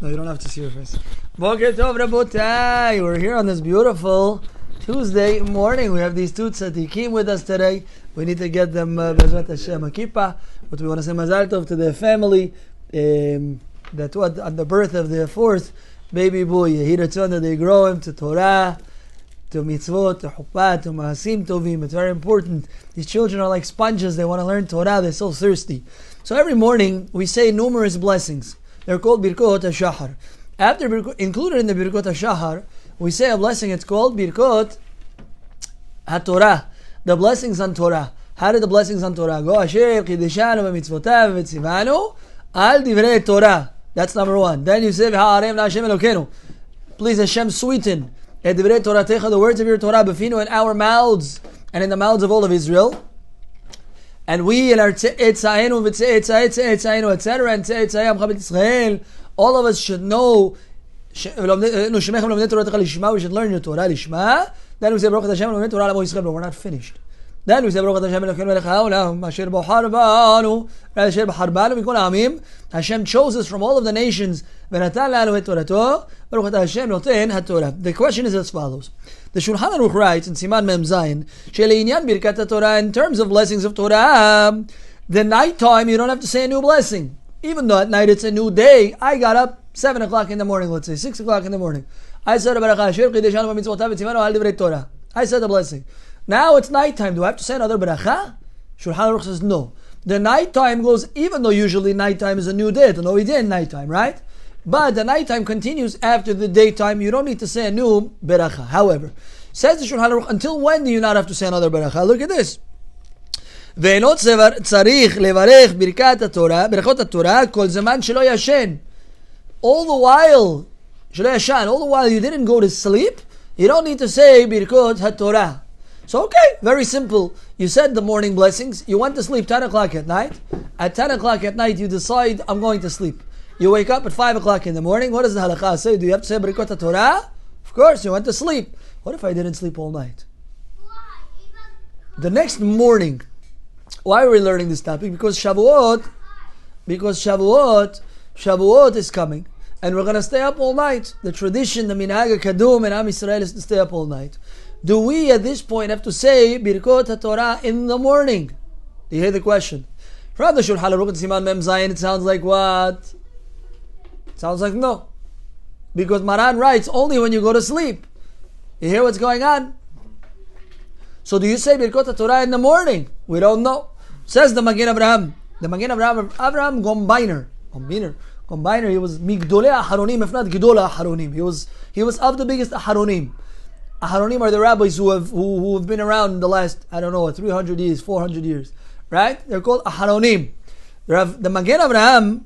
No, you don't have to see your face. Boker Tov Rabotai. We're here on this beautiful Tuesday morning. We have these two tzaddikim with us today. We need to get them Bezrat Hashem a kippah. But we want to say Mazal Tov to their family. That on the birth of their fourth baby boy, Yehiratzon, they grow him to Torah, to mitzvot, to chuppah, to maasim tovim. It's very important. These children are like sponges. They want to learn Torah. They're so thirsty. So every morning we say numerous blessings. They're called Birkot HaShahar. Included in the Birkot HaShahar, we say a blessing. It's called Birkot HaTorah. The blessings on Torah. How did the blessings on Torah go? Asher Kideshanu v'mitzvotav v'tzivanu al divrei Torah. That's number one. Then you say V'ha'arem la'Hashem Elokeinu. Please Hashem sweeten et divrei Toratecha, the words of your Torah, befinu, in our mouths and in the mouths of all of Israel. And we in our Tze'etzaenu v'Tze'etzaenu, etc., and Tze'etzayam Chabit Yisrael, all of us should know, we should learn your Torah lishma. Then we say Baruch Hashem Elokeinu Torah l'Amo Yisrael, but we're not finished. Then we say Baruch Hashem Elokeinu melech haolam asher b'charbanu asher b'charbanu mikol ha'amim. Hashem chose us from all of the nations. V'natan lanu et Torato. Baruch Hashem noten haTorah. The question is as follows. The Shulchan Aruch writes in Siman Mem Zayin, She'le'inyan birkat haTorah, in terms of blessings of Torah, the night time you don't have to say a new blessing. Even though at night it's a new day. I got up 7 o'clock in the morning, let's say 6 o'clock in the morning. I said I said the blessing. Now it's nighttime. Do I have to say another beracha? Shulchan Aruch says no. The nighttime goes, even though usually nighttime is a new day, it's an already in nighttime, right? But the nighttime continues after the daytime. You don't need to say a new beracha. However, says the Shulchan Aruch, until when do you not have to say another beracha? Look at this. ואינו צריך לברך ברכת התורה, ברכות התורה, כל זמן שלא ישן. All the while, שלא ישן, all the while you didn't go to sleep, you don't need to say birkot haTorah. So okay, very simple. You said the morning blessings, you went to sleep 10 o'clock at night. At 10 o'clock at night you decide, I'm going to sleep. You wake up at 5 o'clock in the morning. What does the Halacha say? Do you have to say birkot haTorah? Of course, you went to sleep. What if I didn't sleep all night? The next morning, why are we learning this topic? Because Shavuot is coming. And we're going to stay up all night. The tradition, the minhag kadum in Am Yisrael is to stay up all night. Do we at this point have to say Birkot HaTorah in the morning? Do you hear the question? From the Shulchan Aruch and Siman Mem Zayin, it sounds like what? It sounds like no. Because Maran writes only when you go to sleep. You hear what's going on? So do you say Birkot HaTorah in the morning? We don't know. Says the Magen Avraham. The Magen Avraham Gombiner, he was Migdolei Aharonim, if not Gedola Aharonim. He was of the biggest Aharonim. Aharonim are the rabbis who have been around in the last, 300 years, 400 years. Right? They're called Aharonim. The Magen Avraham,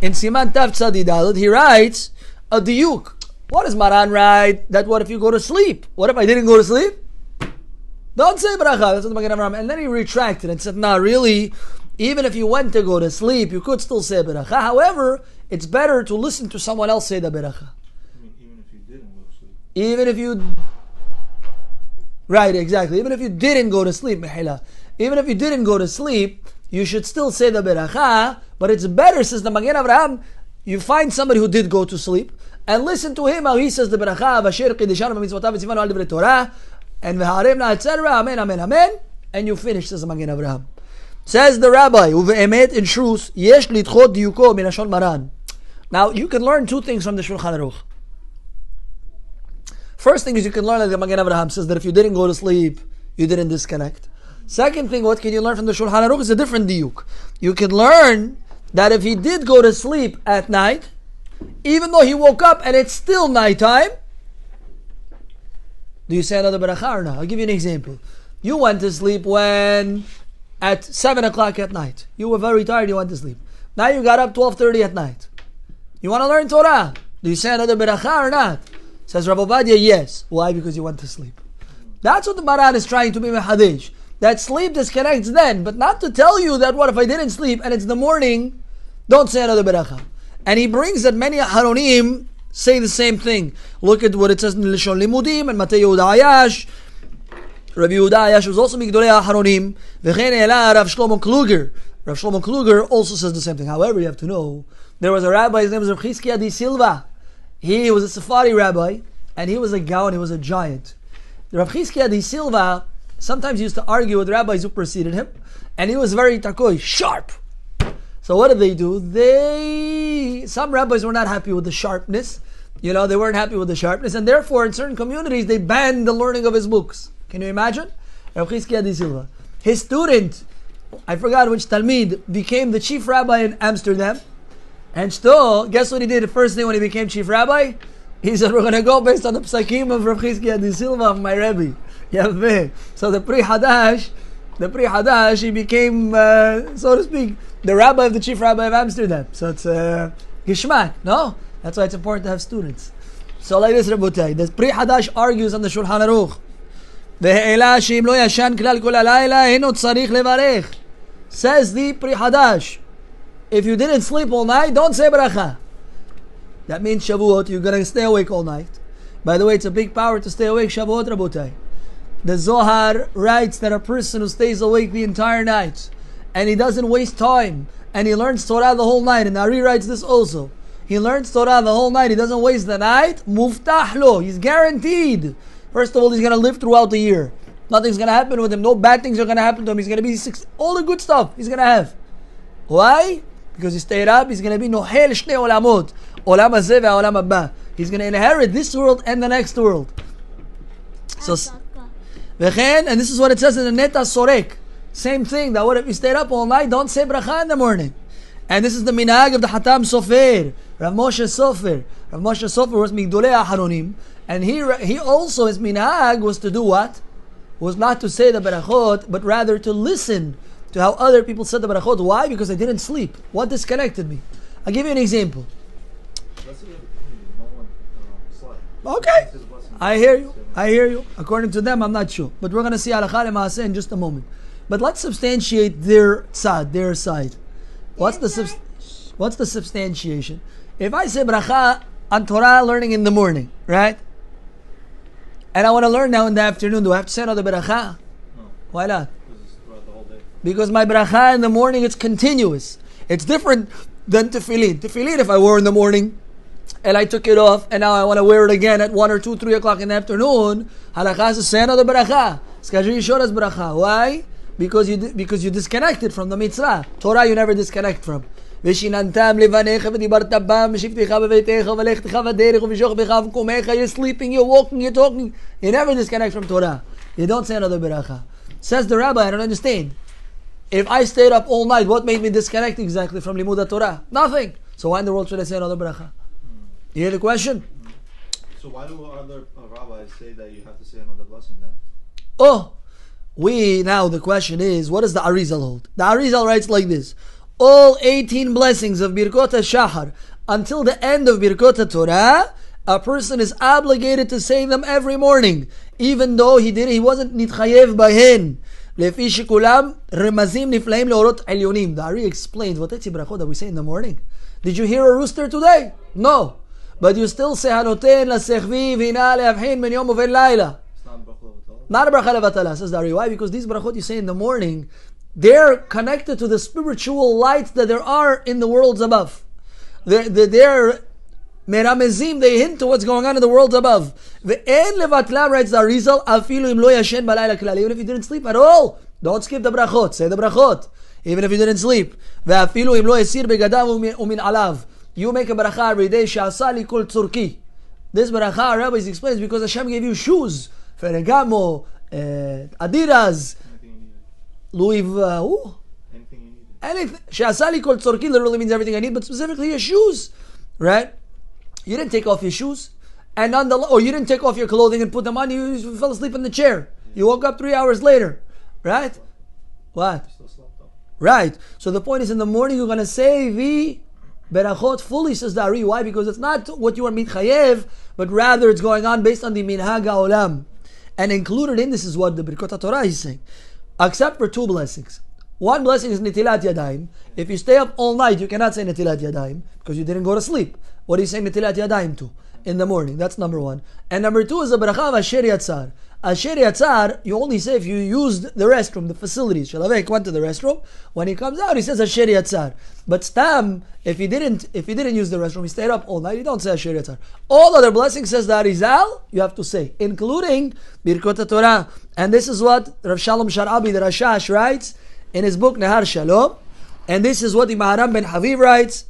in Siman Tav Tzadi Daled, he writes, a diuk. What does Maran write? That what if you go to sleep? What if I didn't go to sleep? Don't say bracha. That's what the Magen Avraham. And then he retracted and said, nah, really, even if you went to go to sleep, you could still say bracha. However, it's better to listen to someone else say the bracha. Even if you didn't go to sleep. Right, exactly. Even if you didn't go to sleep, even if you didn't go to sleep, you should still say the bracha. But it's better, says the Magen Avraham, you find somebody who did go to sleep and listen to him how he says the bracha. V'asher kideshanu v'mitzvotav v'tzivanu al divrei Torah. And v'ha'arem etc. Amen, amen, amen. And you finish, says the Magen Avraham. Says the Rabbi, uve'emet, in truth, yesh lidchot diyuko minashon Maran. Now, you can learn two things from the Shulchan Aruch. First thing is you can learn, like the Magen Avraham says, that if you didn't go to sleep, you didn't disconnect. Second thing, what can you learn from the Shulchan Aruch is a different diyuk. You can learn that if he did go to sleep at night, even though he woke up and it's still nighttime, do you say another beracha or not? I'll give you an example. You went to sleep at 7 o'clock at night. You were very tired, you went to sleep. Now you got up 12:30 at night. You want to learn Torah. Do you say another beracha or not? Says Rav Ovadia, yes. Why? Because you went to sleep. That's what the Maran is trying to be mechadesh. That sleep disconnects then, but not to tell you that what if I didn't sleep and it's the morning, don't say another beracha. And he brings that many Aharonim say the same thing. Look at what it says in Lishon Limudim and Matei Yehuda Ayash. Rabbi Yehuda Ayash was also Migdolei Aharonim. V'chein Ela Rav Shlomo Kluger. Rav Shlomo Kluger also says the same thing. However, you have to know There was a rabbi, his name was Rabbi di Silva. He was a Sephardi rabbi, and he was a Gaon, he was a giant. The Rabbi di Silva sometimes used to argue with rabbis who preceded him, and he was very takoi, sharp. So what did they do? Some rabbis were not happy with the sharpness. They weren't happy with the sharpness, and therefore in certain communities they banned the learning of his books. Can you imagine? Rabbi di Silva. His student, I forgot which Talmid, became the chief rabbi in Amsterdam. And still, guess what he did the first thing when he became chief rabbi? He said, we're going to go based on the psakim of Rabbi di Silva, of my Rabbi. Yaveh. So the Pri Hadash, he became, so to speak, the rabbi of the chief rabbi of Amsterdam. So it's Gishmak, no? That's why it's important to have students. So like this, Rabotai, the Pri Hadash argues on the Shulchan Aruch. Says the Pri Hadash, if you didn't sleep all night, don't say bracha. That means Shavuot, you're going to stay awake all night. By the way, it's a big power to stay awake Shavuot, Rabotai. The Zohar writes that a person who stays awake the entire night, and he doesn't waste time, and he learns Torah the whole night, and Ari writes this also. He learns Torah the whole night, he doesn't waste the night, muftah lo, he's guaranteed. First of all, he's going to live throughout the year. Nothing's going to happen with him, no bad things are going to happen to him, he's going to be all the good stuff he's going to have. Why? Because he stayed up, he's going to be nohel shnei olamot, olam hazeh ve'olam haba. He's going to inherit this world and the next world. So, and this is what it says in the Neta Sorek. Same thing, that what if you stayed up all night, don't say bracha in the morning. And this is the minhag of the Hatam Sofer, Rav Moshe Sofer. Rav Moshe Sofer was Migdolei Aharonim, and he also, his minhag was to do what? Was not to say the berachot, but rather to listen to how other people said the berachot. Why? Because I didn't sleep. What disconnected me? I'll give you an example. Okay, I hear you. According to them, I'm not sure. But we're going to see Halacha L'Maaseh in just a moment. But let's substantiate their side. What's the substantiation? If I say bracha on Torah learning in the morning, right? And I want to learn now in the afternoon, do I have to say another bracha? No. Why not? Because it's throughout the whole day. Because my bracha in the morning, it's continuous. It's different than tefillin. Tefillin, if I wore in the morning, and I took it off, and now I want to wear it again at 1 or 2, 3 o'clock in the afternoon, halakha says, say another bracha. Skajri Yishoras bracha. Why? Because you disconnected from the mitzvah. Torah you never disconnect from. You're sleeping, you're walking, you're talking. You never disconnect from Torah. You don't say another beracha. Says the rabbi, I don't understand. If I stayed up all night, what made me disconnect exactly from Limud Torah? Nothing. So why in the world should I say another beracha? You hear the question? So why do other rabbis say that you have to say another blessing then? The question is, what does the Arizal hold? The Arizal writes like this: all 18 blessings of Birkot HaShahar until the end of Birkot Torah, a person is obligated to say them every morning, even though he wasn't nitchayev bahen. Lefi shikulam remazim niflaim leorot elyonim. The Ari explains what brachot that we say in the morning. Did you hear a rooster today? No, but you still say hanoten lasechvi v'ina leavhin ben yom uven laila. Not a bracha levatala, says the Ari. Why? Because these brachot you say in the morning, they're connected to the spiritual lights that there are in the worlds above. They're meramezim, they hint to what's going on in the worlds above. Ve'en levatla, writes the Arizal, afilu im lo yashen balayla klal. Even if you didn't sleep at all, don't skip the brachot, say the brachot. Even if you didn't sleep. Ve'afilu im lo yasir begadam umin alav. You make a bracha every day, she'asa li kol tzurki. This bracha, Rabbi explains, because Hashem gave you shoes. Ferragamo, Adidas, Louis, Anything you need. anything. She'asali kol tzorki literally means everything I need, but specifically your shoes, right? You didn't take off your shoes, and or you didn't take off your clothing and put them on. You fell asleep in the chair. You woke up 3 hours later, right? What? Still slept though. Right. So the point is, in the morning you're gonna say the berachot fully, says the Ari. Why? Because it's not what you are mitchayev, but rather it's going on based on the minhag ha'olam. And included in this is what the Birkot HaTorah is saying. Except for 2 blessings. One blessing is Nitilat Yadayim. If you stay up all night, you cannot say Nitilat Yadayim because you didn't go to sleep. What do you say Nitilat Yadayim to? In the morning. That's number one. And number two is the bracha of Asher Yatzar. Asher Yatzar, you only say if you used the restroom, the facilities. Shalavek went to the restroom. When he comes out, he says Asher Yatzar. But Stam, if he didn't use the restroom, he stayed up all night, you don't say Asher Yatzar. All other blessings, says the Arizal, you have to say, including Birkot Torah. And this is what Rav Shalom Sharabi, the Rashash, writes in his book Nahar Shalom. And this is what the Maharam ben Haviv writes.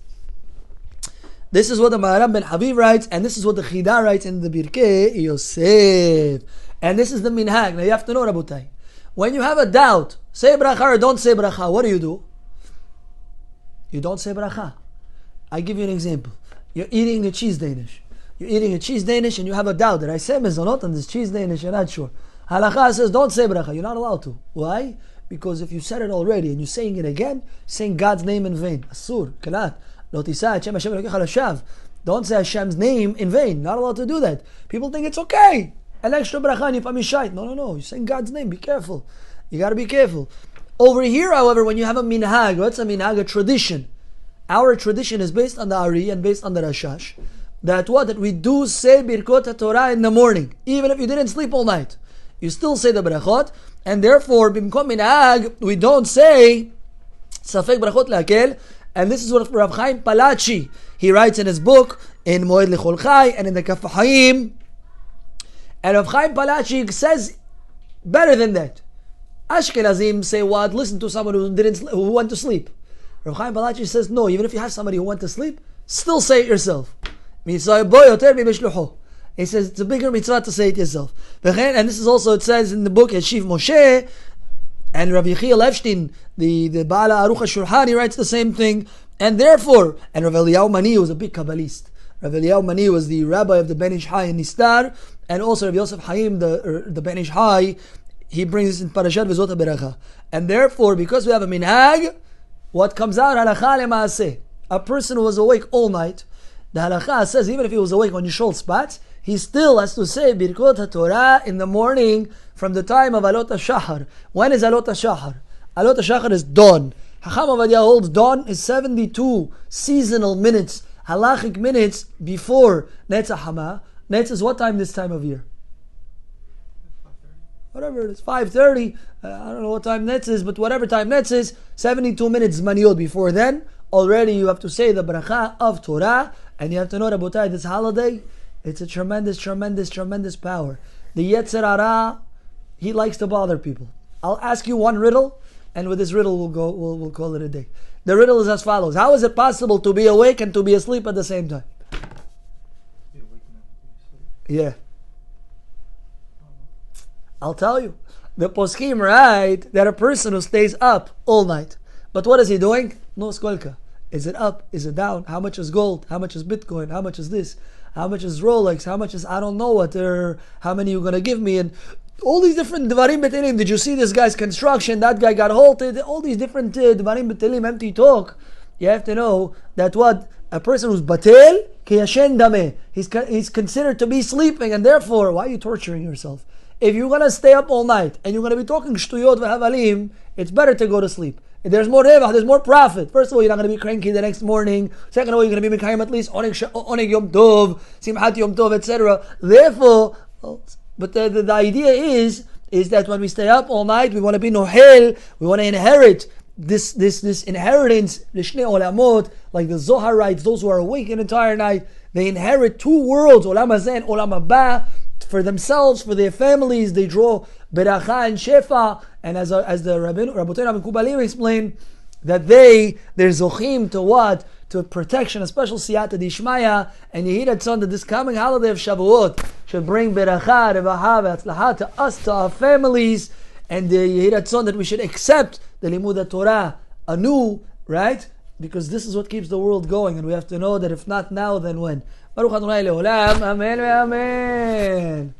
This is what the Maharam ben Haviv writes, and this is what the Chida writes in the Birkei Yosef. And this is the minhag. Now you have to know, Rabotai. When you have a doubt, say bracha or don't say bracha, what do? You don't say bracha. I give you an example. You're eating a cheese Danish. You're eating a cheese Danish and you have a doubt. Did I say mezonot on this cheese Danish? You're not sure. Halacha says don't say bracha. You're not allowed to. Why? Because if you said it already and you're saying it again, saying God's name in vain. Asur, kalat. Don't say Hashem's name in vain. Not allowed to do that. People think it's okay. An extra bracha if I'm shite. No. You're saying God's name. Be careful. You got to be careful. Over here, however, when you have a minhag, what's a minhag? A tradition. Our tradition is based on the Ari and based on the Rashash. That we do say Birkot Torah in the morning. Even if you didn't sleep all night. You still say the brachot. And therefore, bimkom minhag, we don't say Safek brachot le'akel. And this is what Rav Chaim Palachi, he writes in his book, in Moed L'chol Chai, and in the Kaf Haim. And Rav Chaim Palachi says better than that. Ashkenazim say what? Listen to someone who went to sleep. Rav Chaim Palachi says no, even if you have somebody who went to sleep, still say it yourself. He says it's a bigger mitzvah to say it yourself. And this is also, it says in the book Yeshiv Moshe, and Rabbi Yechiel Epstein, the Ba'ala Aruch HaShulchan, he writes the same thing. And therefore, and Rav Eliyahu Mani was a big Kabbalist. Rav Eliyahu Mani was the rabbi of the Ben Ish Hai in Nistar, and also Rav Yosef Haim, the Ben Ish Hai, he brings this in Parashat Vezot HaBeracha. And therefore, because we have a minhag, what comes out, halacha lema'aseh. A person who was awake all night, the halacha says, even if he was awake on Yishol spots, he still has to say Birkot HaTorah in the morning from the time of Alot HaShahar. When is Alot HaShahar? Alot HaShahar is dawn. Chacham Avadia holds dawn is 72 seasonal minutes, halachic minutes before Netz HaHama. Netz is what time this time of year? Whatever it is, 5:30. I don't know what time Netz is, but whatever time Netz is, 72 minutes Maniot before then. Already you have to say the bracha of Torah, and you have to know, Rabotai, this holiday, it's a tremendous power. The Yetzer Hara, he likes to bother people. I'll ask you one riddle, and with this riddle we'll call it a day. The riddle is as follows: how is it possible to be awake and to be asleep at the same time? Yeah. I'll tell you. The poskim write that a person who stays up all night, but what is he doing? No skolka. Is it up? Is it down? How much is gold? How much is Bitcoin? How much is this? How much is Rolex? How much is I don't know what? How many you're gonna give me? And all these different dvarim betelim. Did you see this guy's construction? That guy got halted. All these different dvarim betelim, empty talk. You have to know that what a person who's batel kiyashen dameh. He's considered to be sleeping, and therefore, why are you torturing yourself? If you're gonna stay up all night and you're gonna be talking shtuyot v'havalim, it's better to go to sleep. There's more revah, there's more profit. First of all, you're not going to be cranky the next morning. Second of all, you're going to be mekayim at least oneg yom tov, simchat yom tov, etc. Therefore, but the idea is that when we stay up all night, we want to be nohel, we want to inherit this inheritance, l'shnei olamot, like the Zohar writes, those who are awake an entire night, they inherit two worlds, olam hazeh and olam haba, for themselves, for their families. They draw beracha and shefa, and as the Rabboteinu and Kubalim explain, that they're zochim to what? To protection, a special siyata dishmaya, and Yehidat Son, that this coming holiday of Shavuot should bring beracha, revaha, ve'atzlaha to us, to our families, and the Yehidat Son, that we should accept the limud Torah anew, right? Because this is what keeps the world going, and we have to know that if not now, then when? Baruch Adonai le'olam, amen ve'amen.